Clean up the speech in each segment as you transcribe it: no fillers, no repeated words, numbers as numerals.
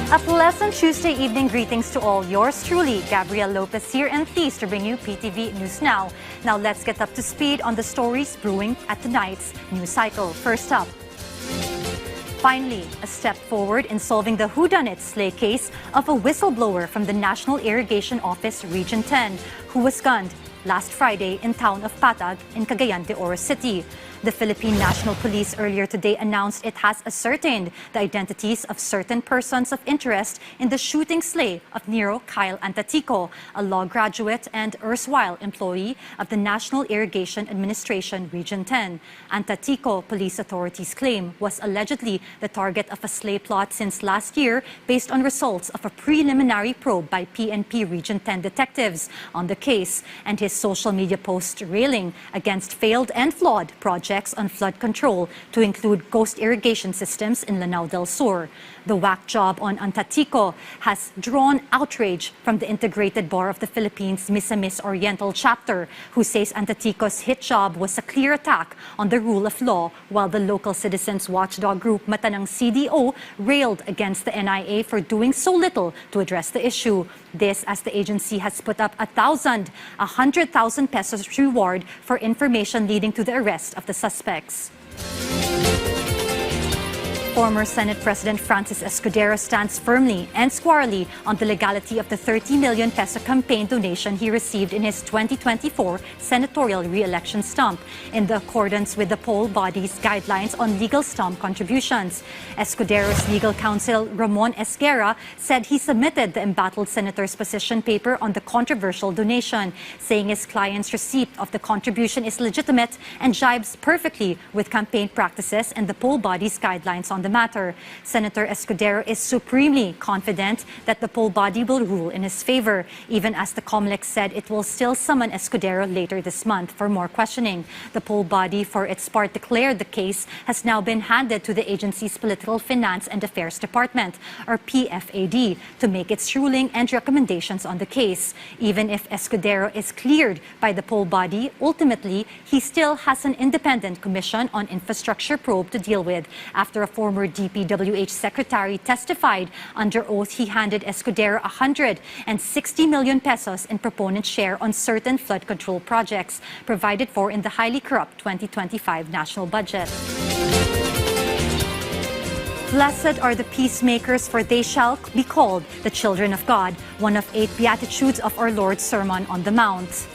A pleasant Tuesday evening greetings to all. Yours truly, Gabrielle Lopez here and pleased to bring you PTV News Now. Now let's get up to speed on the stories brewing at tonight's news cycle. First up, finally, a step forward in solving the whodunit slay case of a whistleblower from the National Irrigation Office Region 10 who was gunned last Friday in town of Patag in Cagayan de Oro City. The Philippine National Police earlier today announced it has ascertained the identities of certain persons of interest in the shooting slay of Nero Kyle Antatico, a law graduate and erstwhile employee of the National Irrigation Administration Region 10. Antatico, police authorities claim, was allegedly the target of a slay plot since last year based on results of a preliminary probe by PNP Region 10 detectives on the case and his social media post railing against failed and flawed projects on flood control to include ghost irrigation systems in Lanao del Sur. The whack job on Antatico has drawn outrage from the Integrated Bar of the Philippines Misamis Oriental chapter, who says Antatico's hit job was a clear attack on the rule of law, while the local citizens watchdog group Matanang CDO railed against the NIA for doing so little to address the issue. This as the agency has put up 100,000 pesos reward for information leading to the arrest of the suspects. Former Senate President Francis Escudero stands firmly and squarely on the legality of the 30 million peso campaign donation he received in his 2024 senatorial re-election stump, in accordance with the poll body's guidelines on legal stump contributions. Escudero's legal counsel, Ramon Esguerra, said he submitted the embattled senator's position paper on the controversial donation, saying his client's receipt of the contribution is legitimate and jibes perfectly with campaign practices and the poll body's guidelines on the matter. Senator Escudero is supremely confident that the poll body will rule in his favor, even as the COMELEC said it will still summon Escudero later this month for more questioning. The poll body, for its part, declared the case has now been handed to the agency's Political Finance and Affairs Department, or PFAD, to make its ruling and recommendations on the case. Even if Escudero is cleared by the poll body, ultimately, he still has an independent Commission on Infrastructure probe to deal with after a former DPWH secretary testified under oath he handed Escudero 160 million pesos in proponent share on certain flood control projects provided for in the highly corrupt 2025 national budget. Blessed are the peacemakers, for they shall be called the children of God, one of 8 Beatitudes of our Lord's Sermon on the Mount.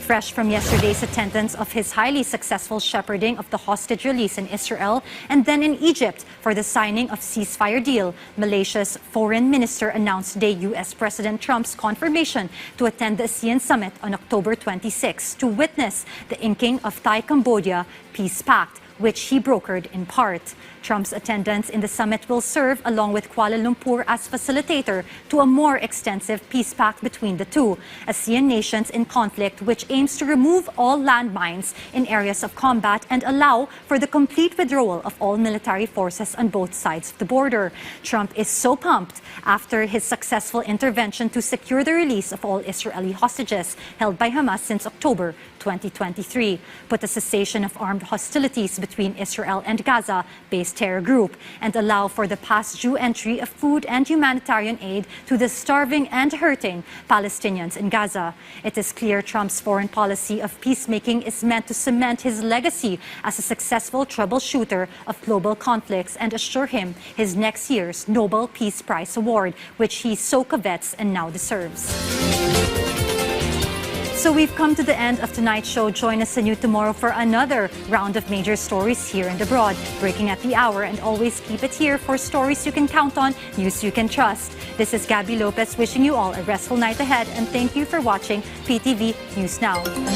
Fresh from yesterday's attendance of his highly successful shepherding of the hostage release in Israel and then in Egypt for the signing of ceasefire deal, Malaysia's foreign minister announced today U.S. President Trump's confirmation to attend the ASEAN Summit on October 26 to witness the inking of Thai-Cambodia peace pact, which he brokered in part. Trump's attendance in the summit will serve, along with Kuala Lumpur, as facilitator to a more extensive peace pact between the two ASEAN nations in conflict, which aims to remove all landmines in areas of combat and allow for the complete withdrawal of all military forces on both sides of the border. Trump is so pumped after his successful intervention to secure the release of all Israeli hostages held by Hamas since October 2023, put a cessation of armed hostilities between Israel and Gaza-based terror group, and allow for the past due entry of food and humanitarian aid to the starving and hurting Palestinians in Gaza. It is clear Trump's foreign policy of peacemaking is meant to cement his legacy as a successful troubleshooter of global conflicts and assure him his next year's Nobel Peace Prize award, which he so covets and now deserves. So we've come to the end of tonight's show. Join us anew tomorrow for another round of major stories here and abroad, breaking at the hour, and always keep it here for stories you can count on, news you can trust. This is Gabby Lopez wishing you all a restful night ahead, and thank you for watching PTV News Now.